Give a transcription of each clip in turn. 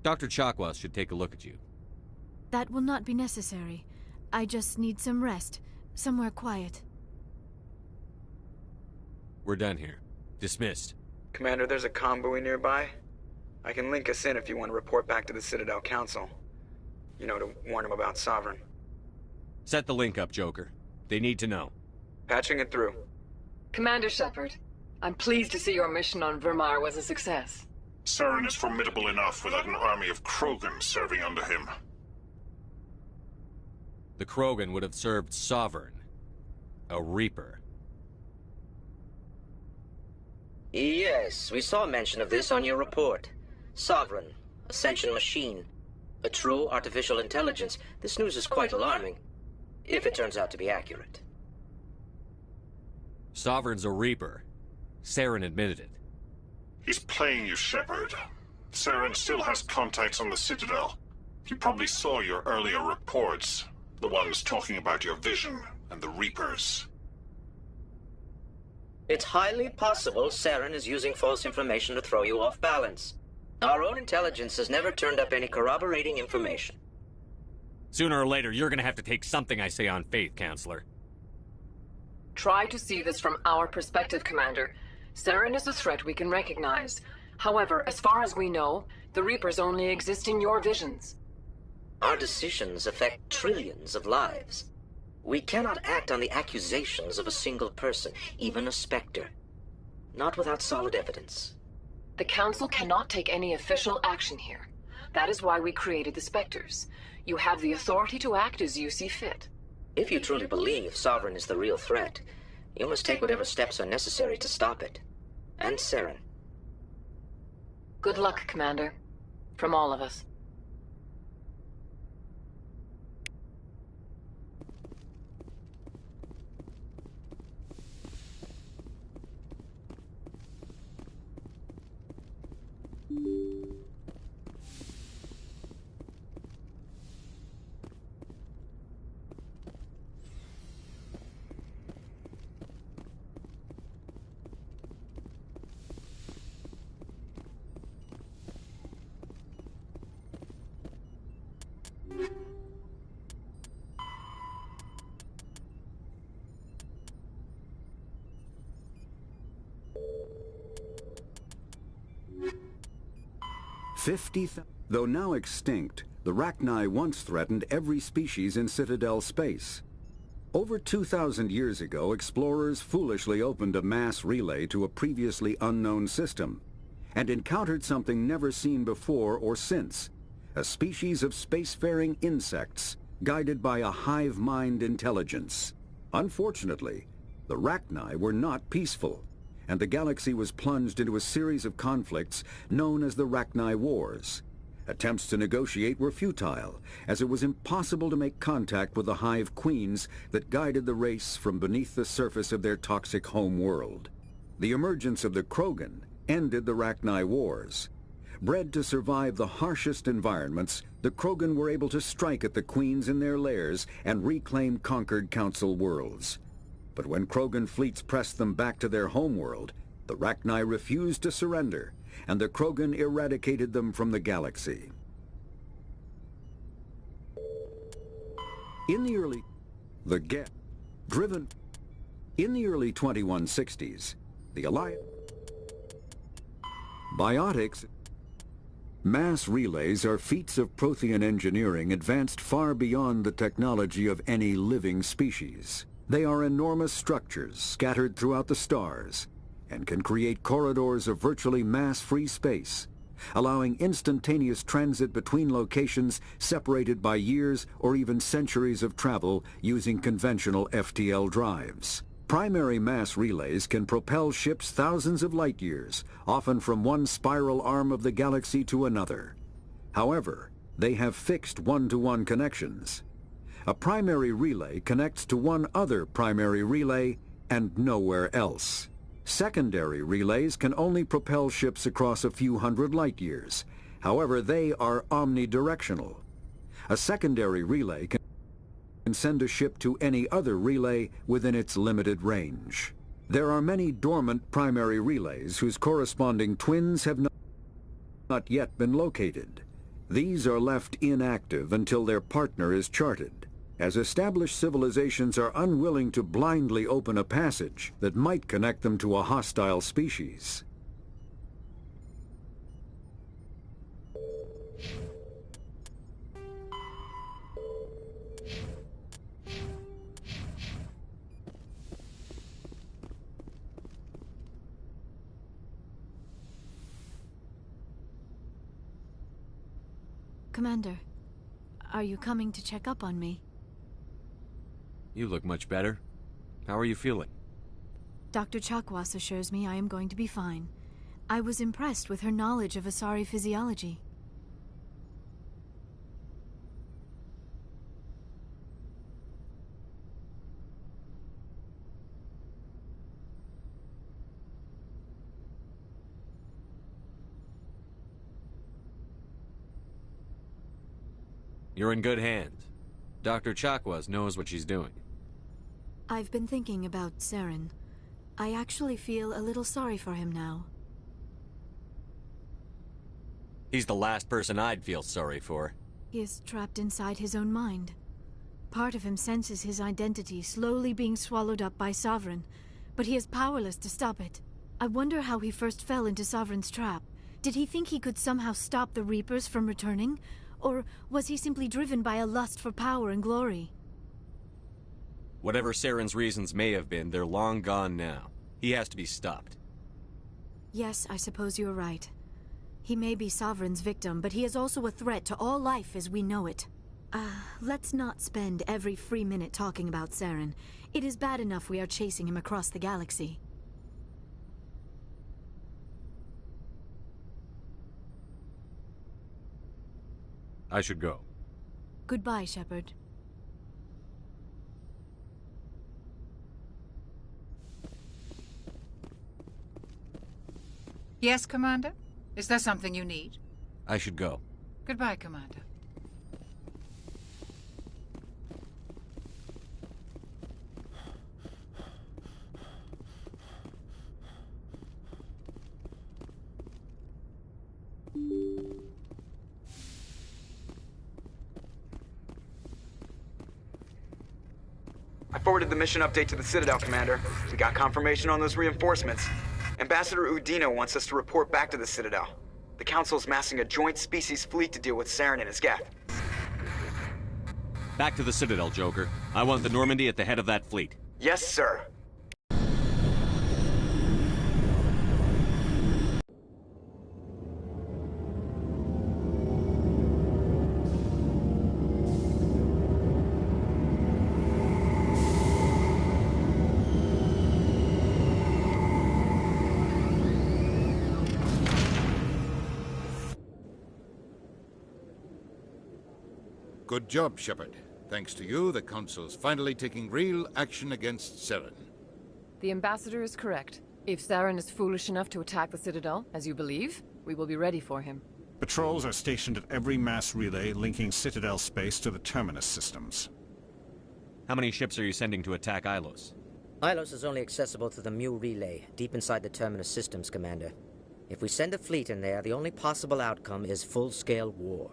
Dr. Chakwas should take a look at you. That will not be necessary. I just need some rest. Somewhere quiet. We're done here. Dismissed. Commander, there's a convoy nearby. I can link us in if you want to report back to the Citadel Council. You know, to warn them about Sovereign. Set the link up, Joker. They need to know. Patching it through. Commander Shepard, I'm pleased to see your mission on Virmire was a success. Saren is formidable enough without an army of Krogan serving under him. The Krogan would have served Sovereign. A Reaper. Yes, we saw mention of this on your report. Sovereign, Ascension machine, a true artificial intelligence. This news is quite alarming, if it turns out to be accurate. Sovereign's a Reaper. Saren admitted it. He's playing you, Shepard. Saren still has contacts on the Citadel. He probably saw your earlier reports. The ones talking about your vision and the Reapers. It's highly possible Saren is using false information to throw you off balance. Our own intelligence has never turned up any corroborating information. Sooner or later, you're gonna have to take something I say on faith, Counselor. Try to see this from our perspective, Commander. Saren is a threat we can recognize. However, as far as we know, the Reapers only exist in your visions. Our decisions affect trillions of lives. We cannot act on the accusations of a single person, even a Spectre. Not without solid evidence. The Council cannot take any official action here. That is why we created the Spectres. You have the authority to act as you see fit. If you truly believe Sovereign is the real threat, you must take whatever steps are necessary to stop it. And Saren. Good luck, Commander. From all of us. Though now extinct, the Rachni once threatened every species in Citadel space. Over 2,000 years ago, explorers foolishly opened a mass relay to a previously unknown system and encountered something never seen before or since, a species of spacefaring insects guided by a hive mind intelligence. Unfortunately, the Rachni were not peaceful, and the galaxy was plunged into a series of conflicts known as the Rachni Wars. Attempts to negotiate were futile, as it was impossible to make contact with the Hive Queens that guided the race from beneath the surface of their toxic home world. The emergence of the Krogan ended the Rachni Wars. Bred to survive the harshest environments, the Krogan were able to strike at the Queens in their lairs and reclaim conquered Council worlds. But when Krogan fleets pressed them back to their homeworld, the Rachni refused to surrender, and the Krogan eradicated them from the galaxy. In the early 2160s, the Alliance biotics mass relays are feats of Prothean engineering advanced far beyond the technology of any living species. They are enormous structures scattered throughout the stars and can create corridors of virtually mass-free space, allowing instantaneous transit between locations separated by years or even centuries of travel using conventional FTL drives. Primary mass relays can propel ships thousands of light years, often from one spiral arm of the galaxy to another. However, they have fixed one-to-one connections. A primary relay connects to one other primary relay and nowhere else. Secondary relays can only propel ships across a few hundred light years. However, they are omnidirectional. A secondary relay can send a ship to any other relay within its limited range. There are many dormant primary relays whose corresponding twins have not yet been located. These are left inactive until their partner is charted, as established civilizations are unwilling to blindly open a passage that might connect them to a hostile species. Commander, are you coming to check up on me? You look much better. How are you feeling? Dr. Chakwas assures me I am going to be fine. I was impressed with her knowledge of Asari physiology. You're in good hands. Dr. Chakwas knows what she's doing. I've been thinking about Saren. I actually feel a little sorry for him now. He's the last person I'd feel sorry for. He is trapped inside his own mind. Part of him senses his identity slowly being swallowed up by Sovereign, but he is powerless to stop it. I wonder how he first fell into Sovereign's trap. Did he think he could somehow stop the Reapers from returning? Or was he simply driven by a lust for power and glory? Whatever Saren's reasons may have been, they're long gone now. He has to be stopped. Yes, I suppose you're right. He may be Sovereign's victim, but he is also a threat to all life as we know it. Let's not spend every free minute talking about Saren. It is bad enough we are chasing him across the galaxy. I should go. Goodbye, Shepard. Yes, Commander? Is there something you need? I should go. Goodbye, Commander. I forwarded the mission update to the Citadel, Commander. We got confirmation on those reinforcements. Ambassador Udina wants us to report back to the Citadel. The Council's massing a joint species fleet to deal with Saren and his Geth. Back to the Citadel, Joker. I want the Normandy at the head of that fleet. Yes, sir. Good job, Shepard. Thanks to you, the Council's finally taking real action against Saren. The Ambassador is correct. If Saren is foolish enough to attack the Citadel, as you believe, we will be ready for him. Patrols are stationed at every mass relay linking Citadel space to the Terminus systems. How many ships are you sending to attack Ilos? Ilos is only accessible to the Mu relay, deep inside the Terminus systems, Commander. If we send a fleet in there, the only possible outcome is full-scale war.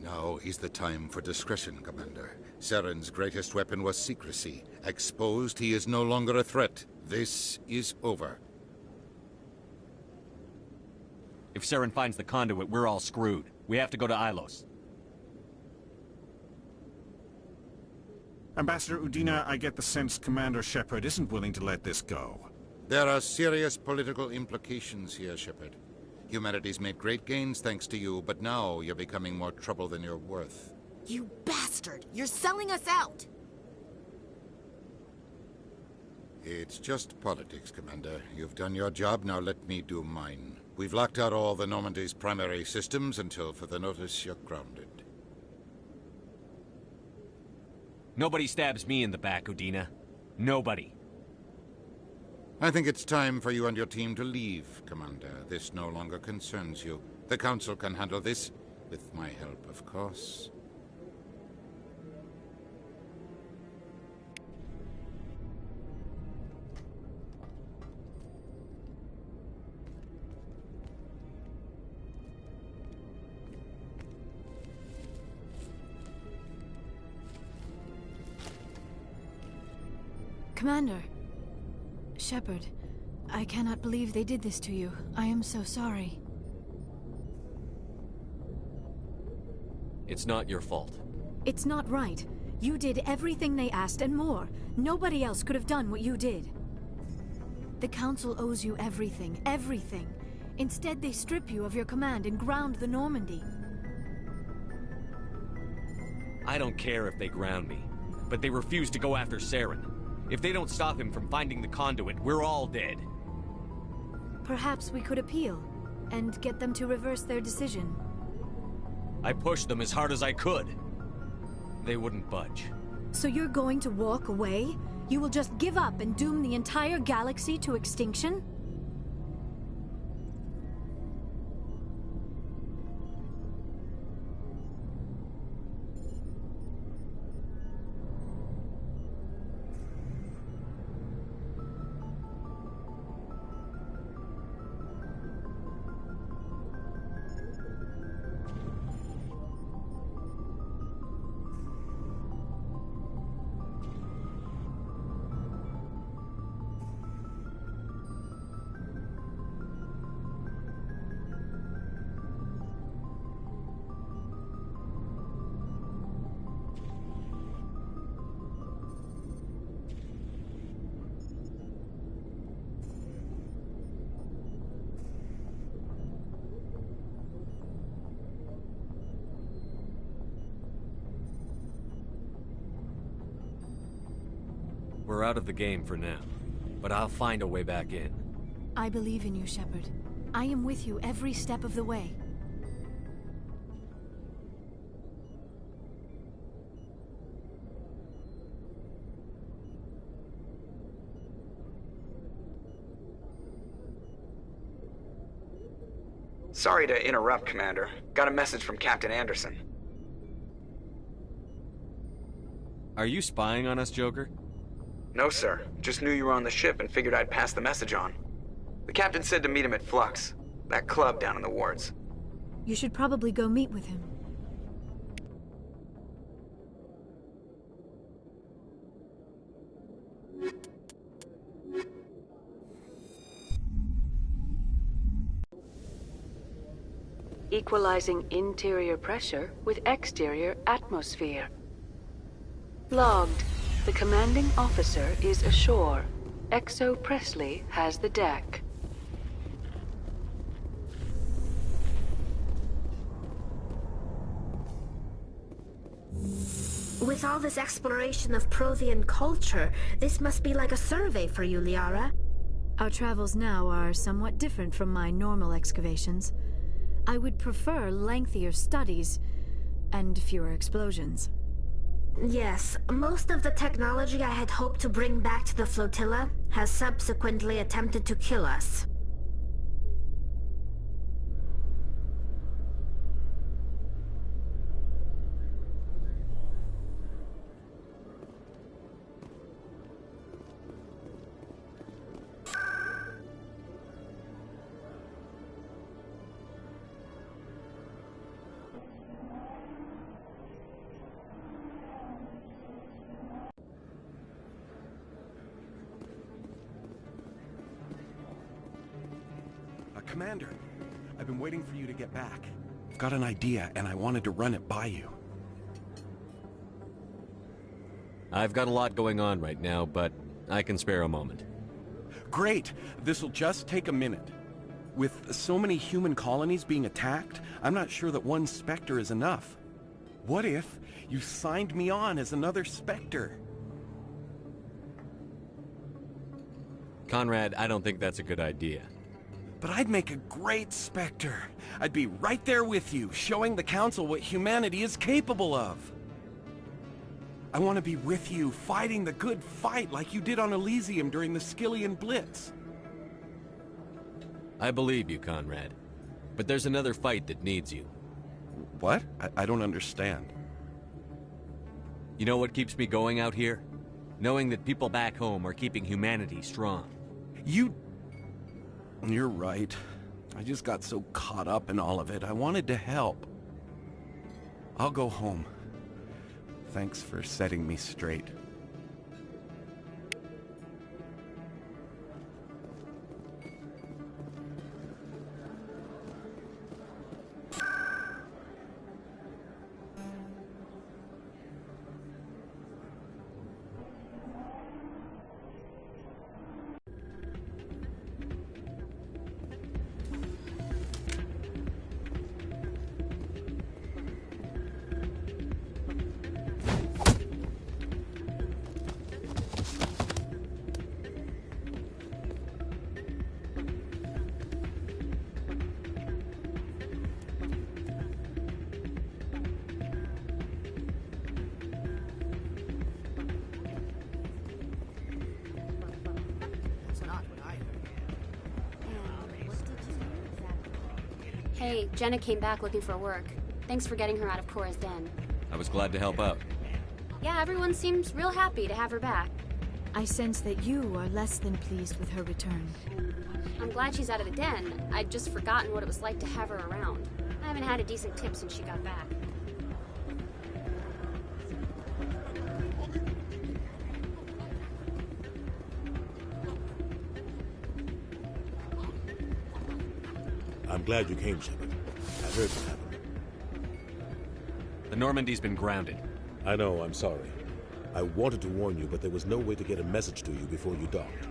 Now is the time for discretion, Commander. Saren's greatest weapon was secrecy. Exposed, he is no longer a threat. This is over. If Saren finds the conduit, we're all screwed. We have to go to Ilos. Ambassador Udina, I get the sense Commander Shepard isn't willing to let this go. There are serious political implications here, Shepard. Humanity's made great gains thanks to you, but now you're becoming more trouble than you're worth. You bastard! You're selling us out! It's just politics, Commander. You've done your job, now let me do mine. We've locked out all the Normandy's primary systems until further notice you're grounded. Nobody stabs me in the back, Udina. Nobody. I think it's time for you and your team to leave, Commander. This no longer concerns you. The Council can handle this, with my help, of course. Commander. Shepard, I cannot believe they did this to you. I am so sorry. It's not your fault. It's not right. You did everything they asked and more. Nobody else could have done what you did. The Council owes you everything, everything. Instead, they strip you of your command and ground the Normandy. I don't care if they ground me, but they refuse to go after Saren. If they don't stop him from finding the conduit, we're all dead. Perhaps we could appeal, and get them to reverse their decision. I pushed them as hard as I could. They wouldn't budge. So you're going to walk away? You will just give up and doom the entire galaxy to extinction? We're out of the game for now, but I'll find a way back in. I believe in you, Shepard. I am with you every step of the way. Sorry to interrupt, Commander. Got a message from Captain Anderson. Are you spying on us, Joker? No, sir. Just knew you were on the ship and figured I'd pass the message on. The captain said to meet him at Flux, that club down in the wards. You should probably go meet with him. Equalizing interior pressure with exterior atmosphere. Logged. The commanding officer is ashore. Exo Presley has the deck. With all this exploration of Prothean culture, this must be like a survey for you, Liara. Our travels now are somewhat different from my normal excavations. I would prefer lengthier studies and fewer explosions. Yes, most of the technology I had hoped to bring back to the flotilla has subsequently attempted to kill us. Commander, I've been waiting for you to get back. I've got an idea, and I wanted to run it by you. I've got a lot going on right now, but I can spare a moment. Great! This'll just take a minute. With so many human colonies being attacked, I'm not sure that one Spectre is enough. What if you signed me on as another Spectre? Conrad, I don't think that's a good idea. But I'd make a great Spectre. I'd be right there with you, showing the Council what humanity is capable of. I want to be with you, fighting the good fight like you did on Elysium during the Skyllian Blitz. I believe you, Conrad. But there's another fight that needs you. What? I don't understand. You know what keeps me going out here? Knowing that people back home are keeping humanity strong. You're right. I just got so caught up in all of it. I wanted to help. I'll go home. Thanks for setting me straight. Hey, Jenna came back looking for work. Thanks for getting her out of Cora's den. I was glad to help out. Yeah, everyone seems real happy to have her back. I sense that you are less than pleased with her return. I'm glad she's out of the den. I'd just forgotten what it was like to have her around. I haven't had a decent tip since she got back. I'm glad you came, Shepard. I heard what happened. The Normandy's been grounded. I know, I'm sorry. I wanted to warn you, but there was no way to get a message to you before you docked.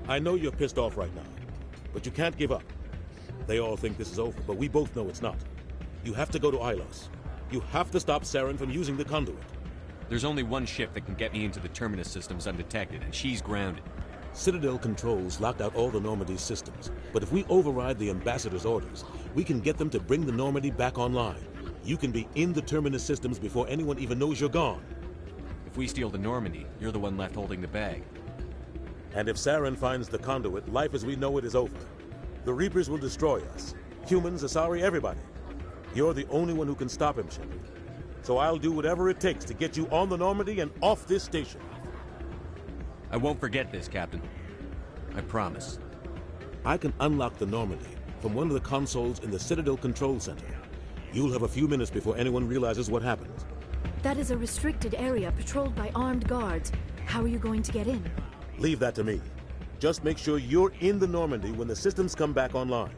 I know you're pissed off right now, but you can't give up. They all think this is over, but we both know it's not. You have to go to Ilos. You have to stop Saren from using the conduit. There's only one ship that can get me into the Terminus systems undetected, and she's grounded. Citadel controls locked out all the Normandy's systems, but if we override the Ambassador's orders, we can get them to bring the Normandy back online. You can be in the Terminus systems before anyone even knows you're gone. If we steal the Normandy, you're the one left holding the bag. And if Saren finds the conduit, life as we know it is over. The Reapers will destroy us. Humans, Asari, everybody. You're the only one who can stop him, Shepard. So I'll do whatever it takes to get you on the Normandy and off this station. I won't forget this, Captain. I promise. I can unlock the Normandy from one of the consoles in the Citadel Control Center. You'll have a few minutes before anyone realizes what happened. That is a restricted area patrolled by armed guards. How are you going to get in? Leave that to me. Just make sure you're in the Normandy when the systems come back online.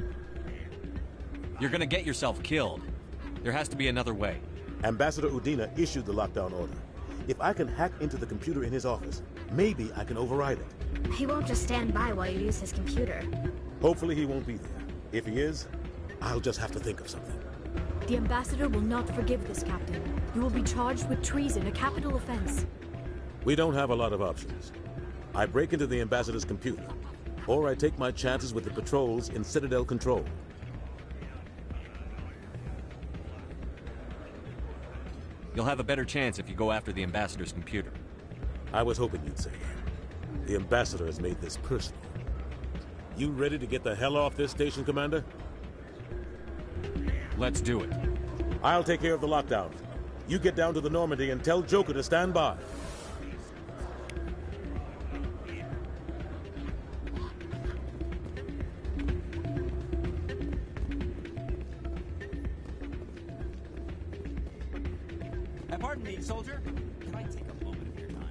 You're gonna get yourself killed. There has to be another way. Ambassador Udina issued the lockdown order. If I can hack into the computer in his office, maybe I can override it. He won't just stand by while you use his computer. Hopefully he won't be there. If he is, I'll just have to think of something. The Ambassador will not forgive this, Captain. You will be charged with treason, a capital offense. We don't have a lot of options. I break into the Ambassador's computer, or I take my chances with the patrols in Citadel Control. You'll have a better chance if you go after the Ambassador's computer. I was hoping you'd say that. The Ambassador has made this personal. You ready to get the hell off this station, Commander? Let's do it. I'll take care of the lockdown. You get down to the Normandy and tell Joker to stand by. Pardon me, soldier. Can I take a moment of your time?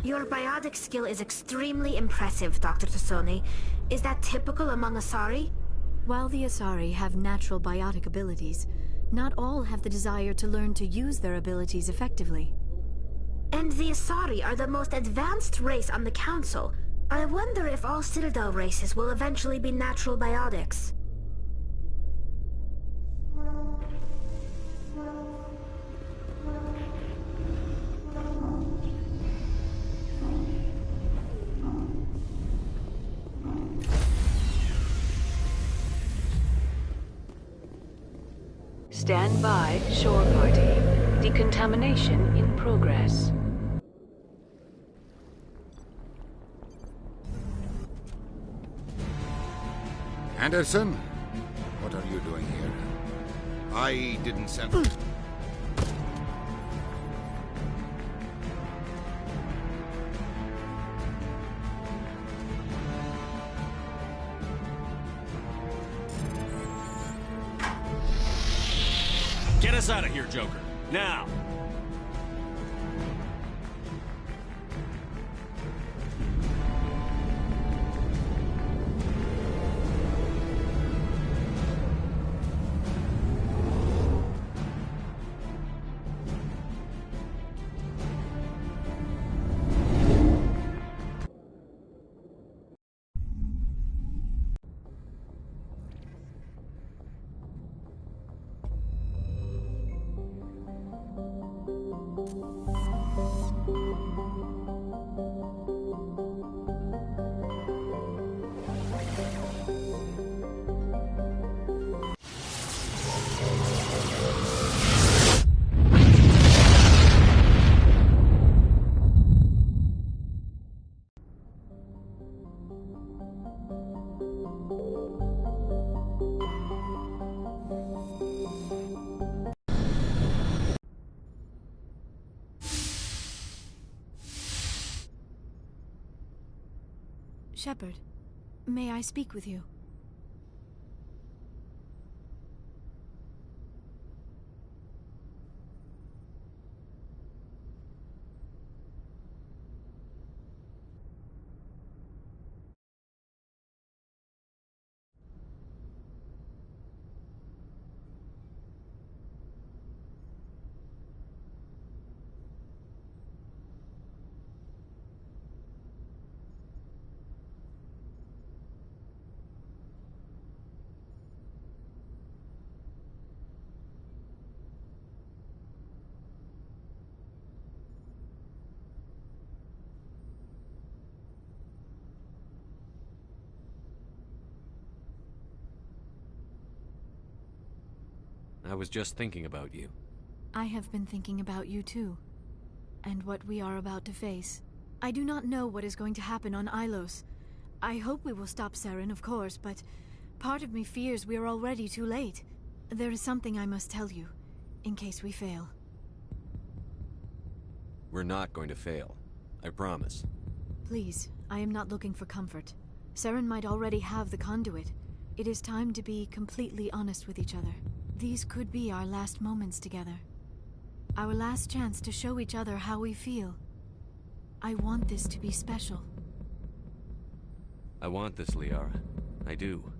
Your biotic skill is extremely impressive, Dr. Tassoni. Is that typical among Asari? While the Asari have natural biotic abilities, not all have the desire to learn to use their abilities effectively. And the Asari are the most advanced race on the Council. I wonder if all Citadel races will eventually be natural biotics. Stand by, shore party. Decontamination in progress. Anderson? What are you doing here? I didn't send... Get us out of here, Joker. Now! Shepard, may I speak with you? I was just thinking about you. I have been thinking about you too, and what we are about to face. I do not know what is going to happen on Ilos. I hope we will stop Saren, of course, but part of me fears we are already too late. There is something I must tell you, in case we fail. We're not going to fail. I promise. Please, I am not looking for comfort. Saren might already have the conduit. It is time to be completely honest with each other. These could be our last moments together. Our last chance to show each other how we feel. I want this to be special. I want this, Liara. I do.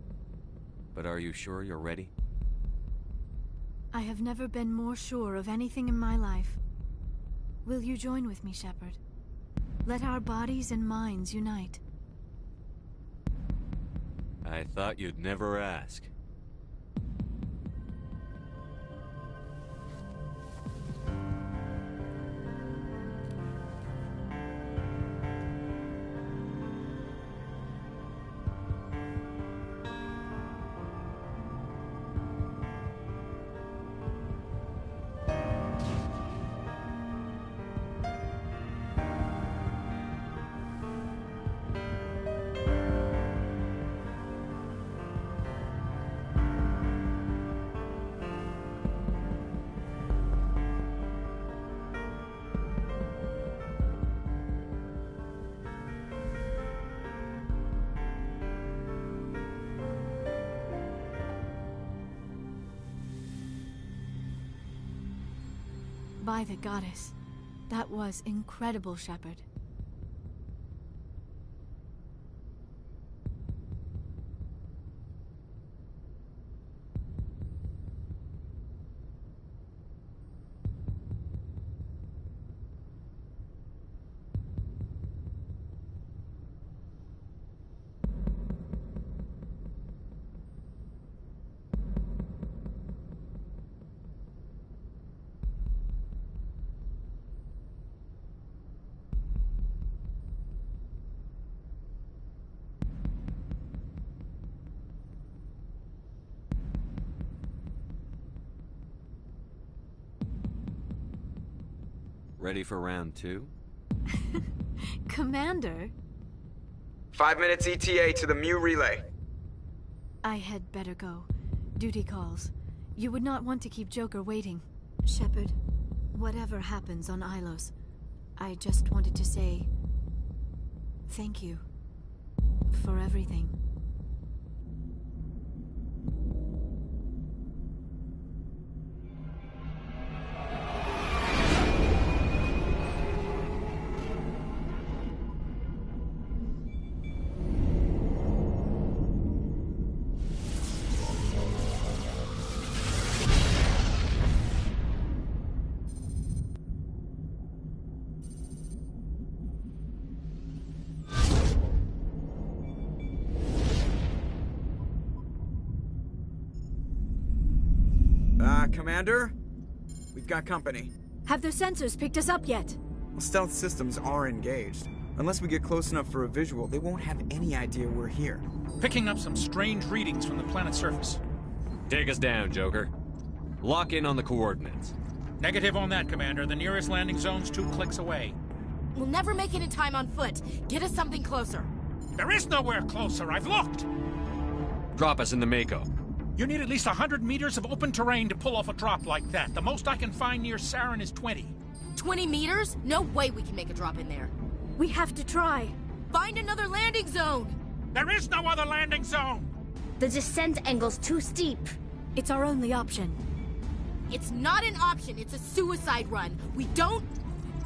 But are you sure you're ready? I have never been more sure of anything in my life. Will you join with me, Shepard? Let our bodies and minds unite. I thought you'd never ask. By the goddess, that was incredible, Shepard. Ready for round 2? Commander? 5 minutes ETA to the Mu relay. I had better go. Duty calls. You would not want to keep Joker waiting. Shepard, whatever happens on Ilos, I just wanted to say thank you for everything. Commander? We've got company. Have their sensors picked us up yet? Well, stealth systems are engaged. Unless we get close enough for a visual, they won't have any idea we're here. Picking up some strange readings from the planet's surface. Take us down, Joker. Lock in on the coordinates. Negative on that, Commander. The nearest landing zone's 2 clicks away. We'll never make it in time on foot. Get us something closer. There is nowhere closer. I've looked. Drop us in the Mako. You need at least 100 meters of open terrain to pull off a drop like that. The most I can find near Saren is 20. 20 meters? No way we can make a drop in there. We have to try. Find another landing zone! There is no other landing zone! The descent angle's too steep. It's our only option. It's not an option, it's a suicide run. We don't...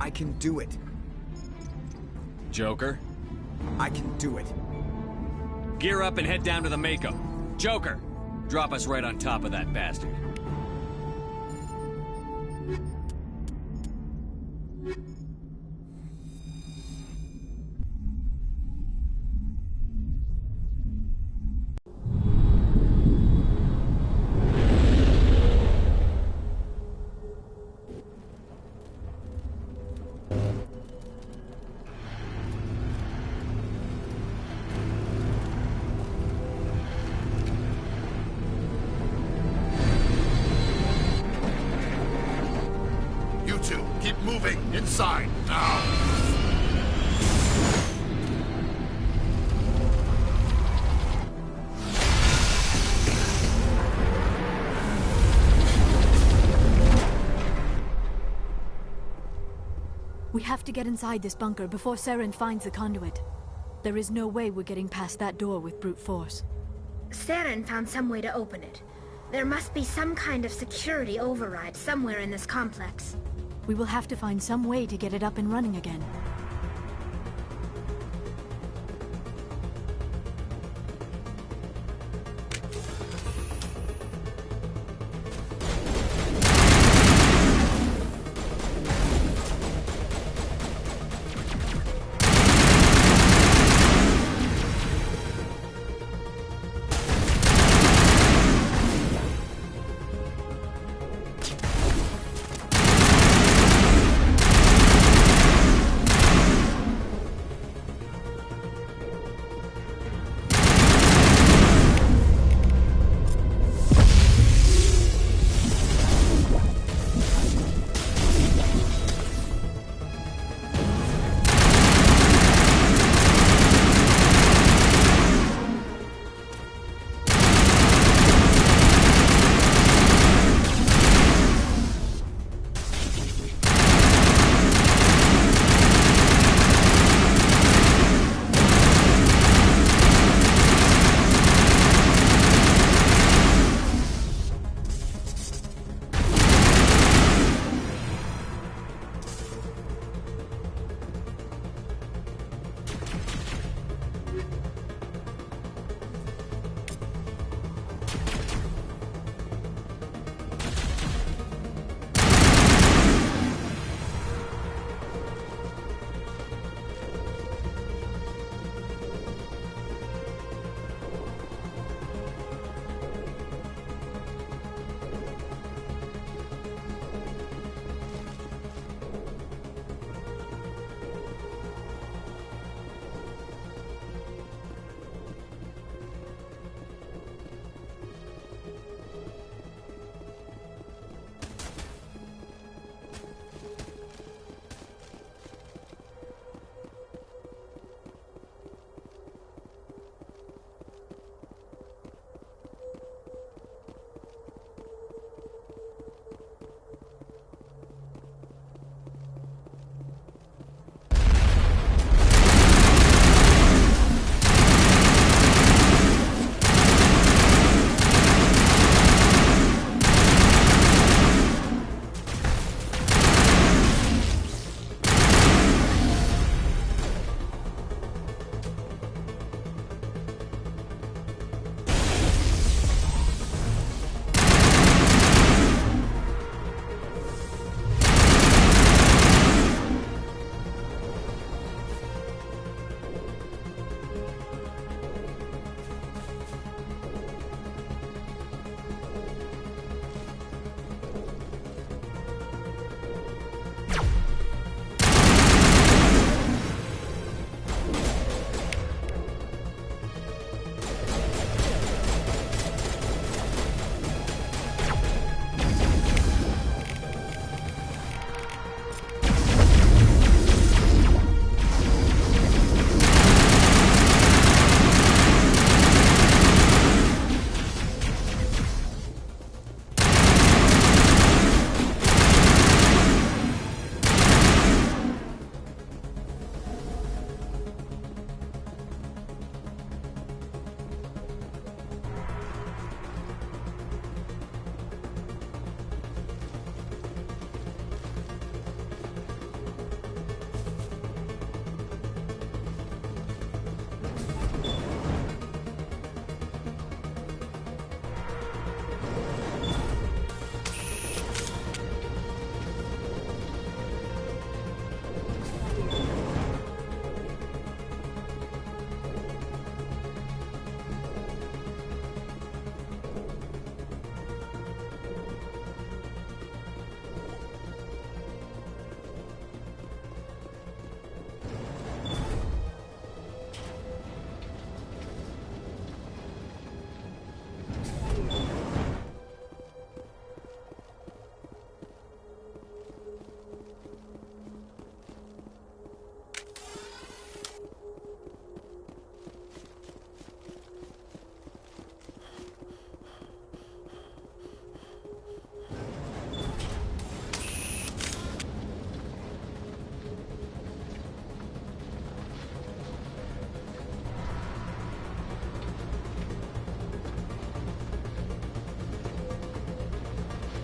I can do it. Joker? I can do it. Gear up and head down to the Mako. Joker, drop us right on top of that bastard. You two, keep moving inside now. We have to get inside this bunker before Saren finds the conduit. There is no way we're getting past that door with brute force. Saren found some way to open it. There must be some kind of security override somewhere in this complex. We will have to find some way to get it up and running again.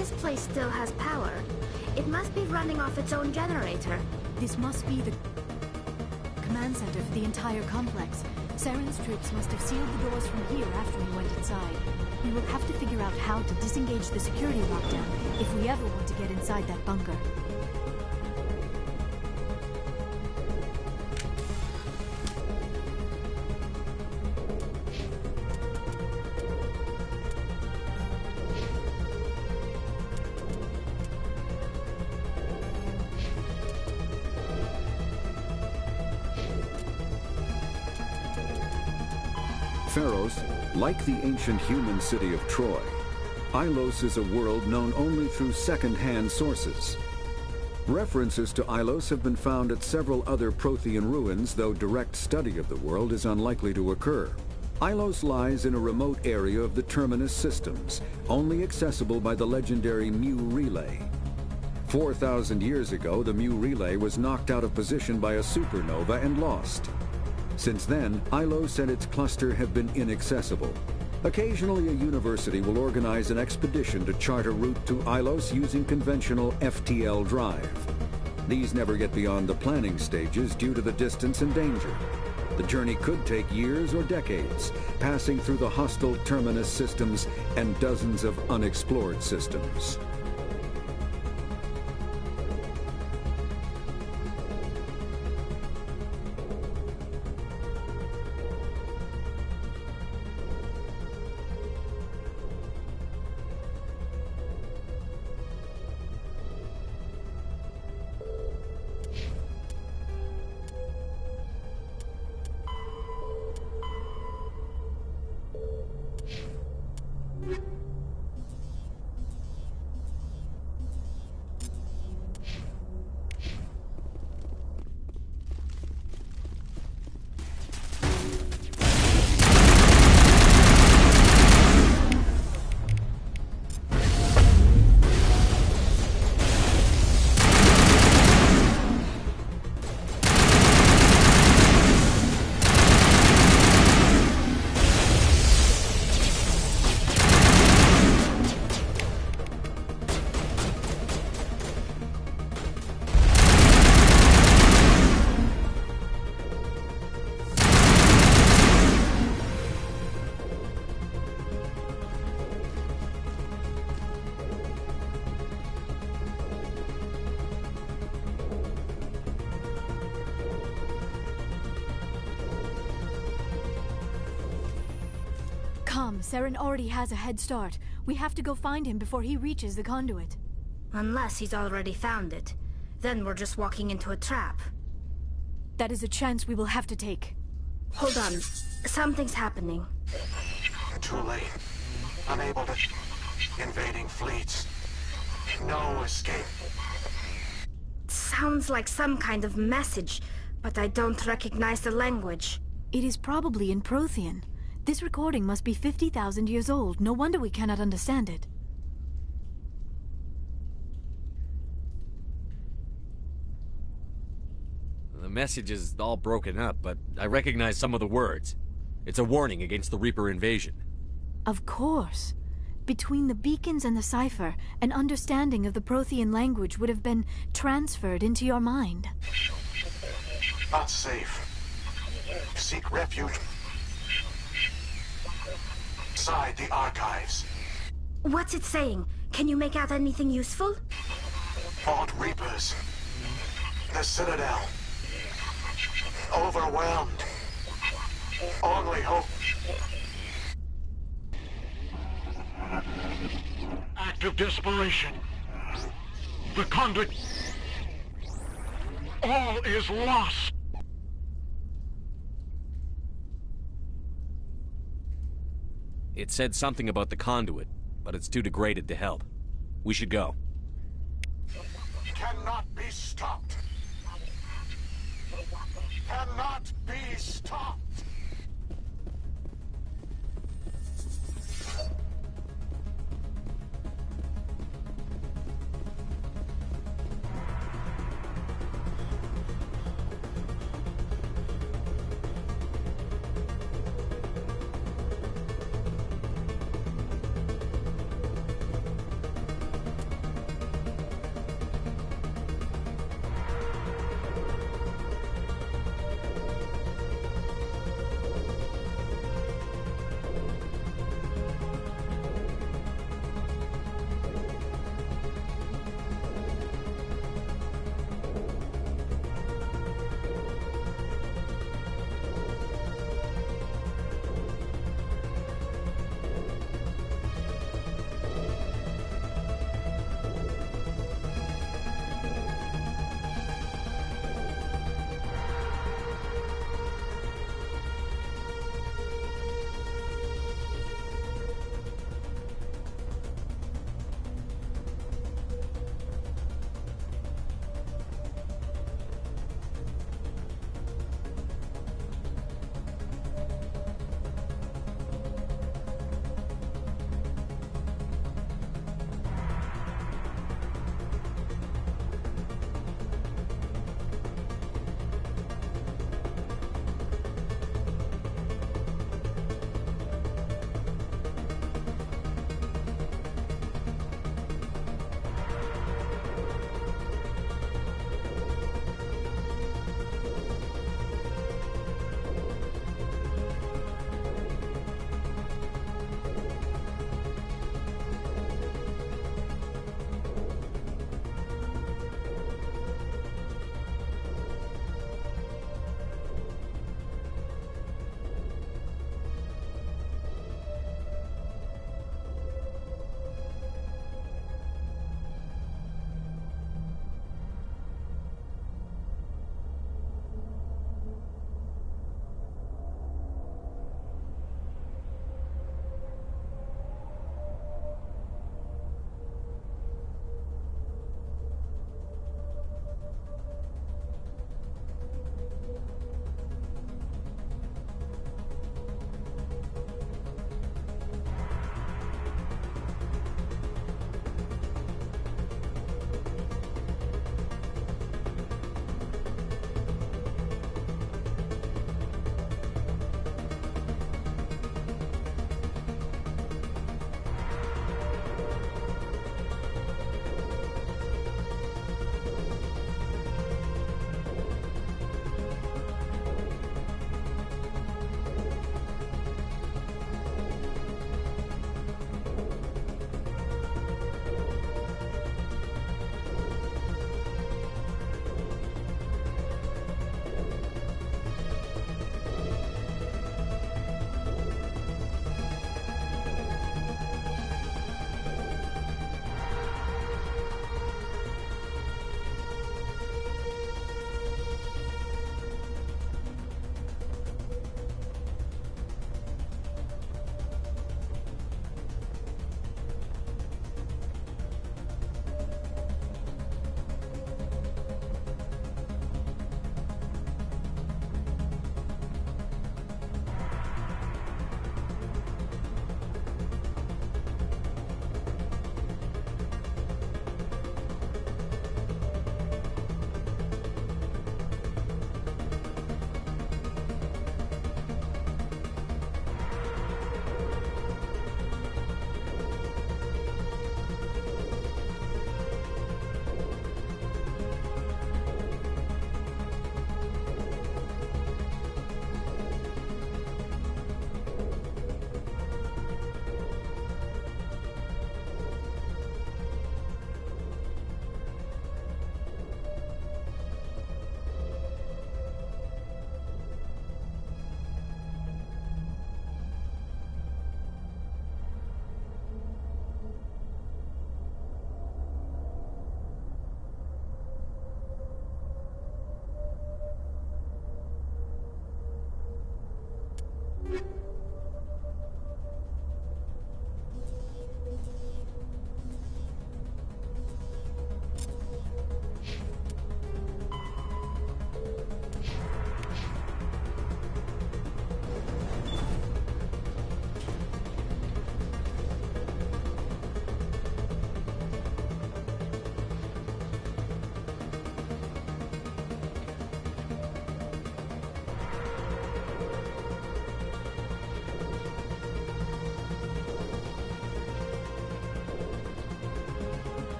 this place still has power, it must be running off its own generator. This must be the command center for the entire complex. Saren's troops must have sealed the doors from here after we went inside. We will have to figure out how to disengage the security lockdown if we ever want to get inside that bunker. Pharos, like the ancient human city of Troy, Ilos is a world known only through second-hand sources. References to Ilos have been found at several other Prothean ruins, though direct study of the world is unlikely to occur. Ilos lies in a remote area of the Terminus systems, only accessible by the legendary Mu Relay. 4,000 years ago, the Mu Relay was knocked out of position by a supernova and lost. Since then, Ilos and its cluster have been inaccessible. Occasionally, a university will organize an expedition to chart a route to Ilos using conventional FTL drive. These never get beyond the planning stages due to the distance and danger. The journey could take years or decades, passing through the hostile Terminus systems and dozens of unexplored systems. Saren already has a head start. We have to go find him before he reaches the conduit. Unless he's already found it. Then we're just walking into a trap. That is a chance we will have to take. Hold on. Something's happening. Too late. Unable to... Invading fleets. No escape. Sounds like some kind of message, but I don't recognize the language. It is probably in Prothean. This recording must be 50,000 years old. No wonder we cannot understand it. The message is all broken up, but I recognize some of the words. It's a warning against the Reaper invasion. Of course. Between the beacons and the cipher, an understanding of the Prothean language would have been transferred into your mind. Not safe. Seek refuge inside the archives. What's it saying? Can you make out anything useful? Fought Reapers. The Citadel. Overwhelmed. Only hope. Act of desperation. The conduit. All is lost. It said something about the conduit, but it's too degraded to help. We should go. Cannot be stopped. Cannot be stopped.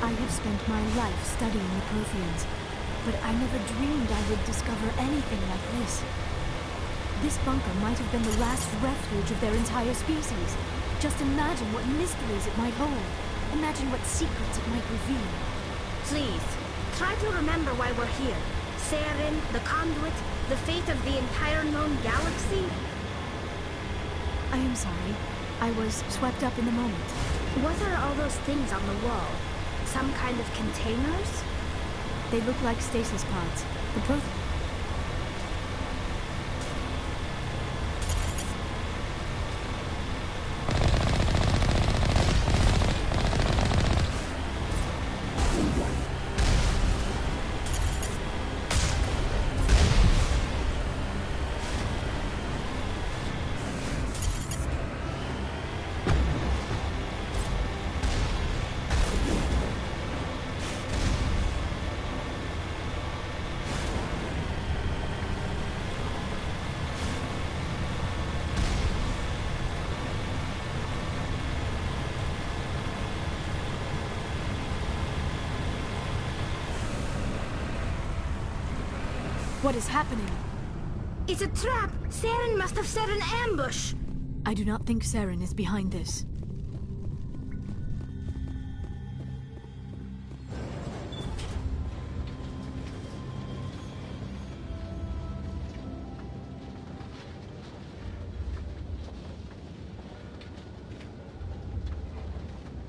I have spent my life studying the Protheans, but I never dreamed I would discover anything like this. This bunker might have been the last refuge of their entire species. Just imagine what mysteries it might hold. Imagine what secrets it might reveal. Please, try to remember why we're here. Saren, the Conduit, the fate of the entire known galaxy. I am sorry. I was swept up in the moment. What are all those things on the wall? Some kind of containers? They look like stasis pods. The What is happening? It's a trap! Saren must have set an ambush! I do not think Saren is behind this.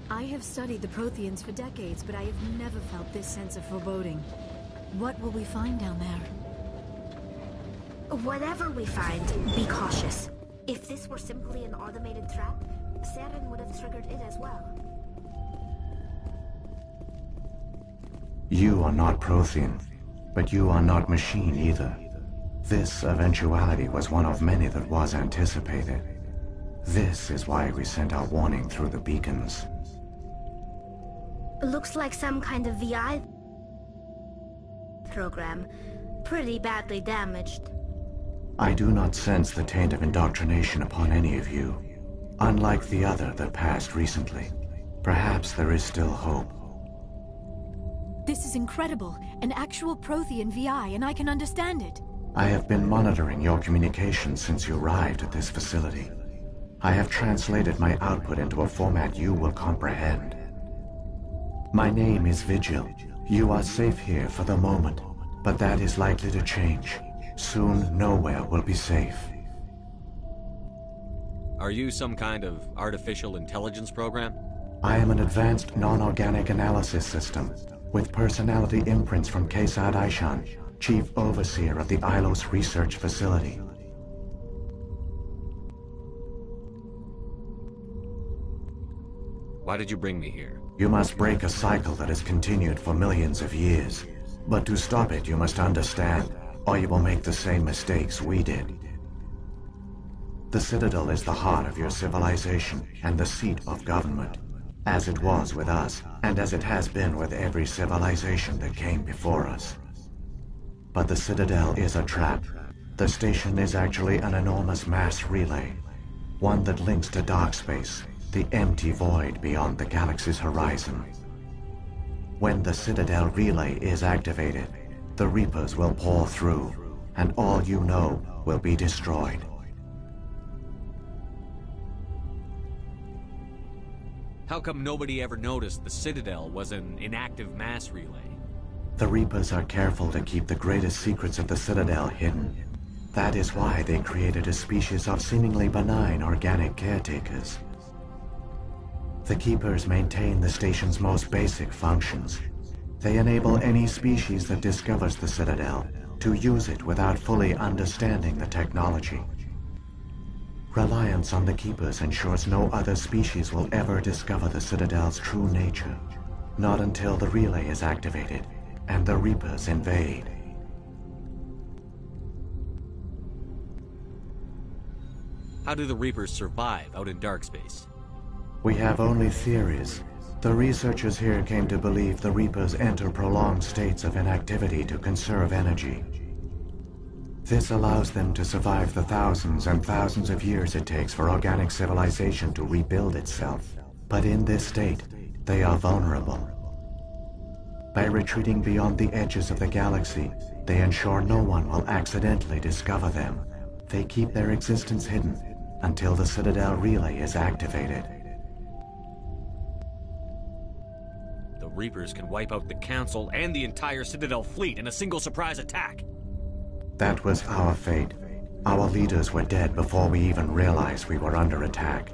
I have studied the Protheans for decades, but I have never felt this sense of foreboding. What will we find down there? Whatever we find, be cautious. If this were simply an automated trap, Saren would have triggered it as well. You are not Prothean, but you are not machine either. This eventuality was one of many that was anticipated. This is why we sent our warning through the beacons. Looks like some kind of VI program. Pretty badly damaged. I do not sense the taint of indoctrination upon any of you, unlike the other that passed recently. Perhaps there is still hope. This is incredible. An actual Prothean VI, and I can understand it. I have been monitoring your communications since you arrived at this facility. I have translated my output into a format you will comprehend. My name is Vigil. You are safe here for the moment, but that is likely to change. Soon, nowhere will be safe. Are you some kind of artificial intelligence program? I am an advanced non-organic analysis system, with personality imprints from Kesad Aishan, Chief Overseer of the Ilos Research Facility. Why did you bring me here? You must break a cycle that has continued for millions of years. But to stop it, you must understand, or you will make the same mistakes we did. The Citadel is the heart of your civilization and the seat of government, as it was with us, and as it has been with every civilization that came before us. But the Citadel is a trap. The station is actually an enormous mass relay, one that links to dark space, the empty void beyond the galaxy's horizon. When the Citadel relay is activated, the Reapers will pour through, and all you know will be destroyed. How come nobody ever noticed the Citadel was an inactive mass relay? The Reapers are careful to keep the greatest secrets of the Citadel hidden. That is why they created a species of seemingly benign organic caretakers. The Keepers maintain the station's most basic functions. They enable any species that discovers the Citadel to use it without fully understanding the technology. Reliance on the Keepers ensures no other species will ever discover the Citadel's true nature. Not until the relay is activated and the Reapers invade. How do the Reapers survive out in dark space? We have only theories. The researchers here came to believe the Reapers enter prolonged states of inactivity to conserve energy. This allows them to survive the thousands and thousands of years it takes for organic civilization to rebuild itself. But in this state, they are vulnerable. By retreating beyond the edges of the galaxy, they ensure no one will accidentally discover them. They keep their existence hidden until the Citadel relay is activated. The Reapers can wipe out the Council and the entire Citadel fleet in a single surprise attack. That was our fate. Our leaders were dead before we even realized we were under attack.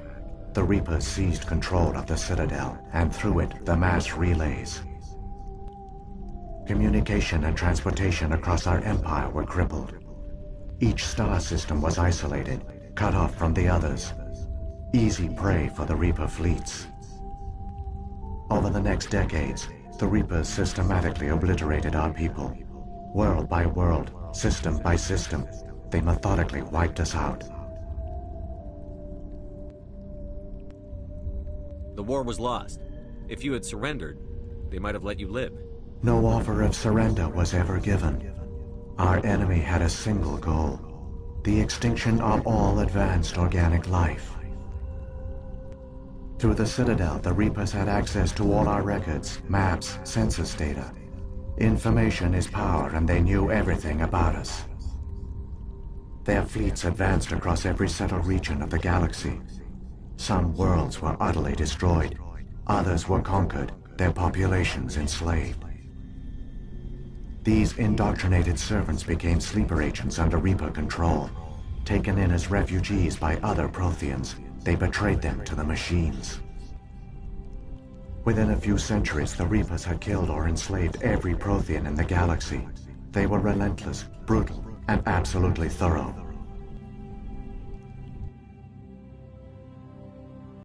The Reapers seized control of the Citadel, and through it, the mass relays. Communication and transportation across our empire were crippled. Each star system was isolated, cut off from the others. Easy prey for the Reaper fleets. Over the next decades, the Reapers systematically obliterated our people. World by world, system by system, they methodically wiped us out. The war was lost. If you had surrendered, they might have let you live. No offer of surrender was ever given. Our enemy had a single goal: the extinction of all advanced organic life. Through the Citadel, the Reapers had access to all our records, maps, census data. Information is power, and they knew everything about us. Their fleets advanced across every settled region of the galaxy. Some worlds were utterly destroyed. Others were conquered, their populations enslaved. These indoctrinated servants became sleeper agents under Reaper control. Taken in as refugees by other Protheans, they betrayed them to the machines. Within a few centuries, the Reapers had killed or enslaved every Prothean in the galaxy. They were relentless, brutal, and absolutely thorough.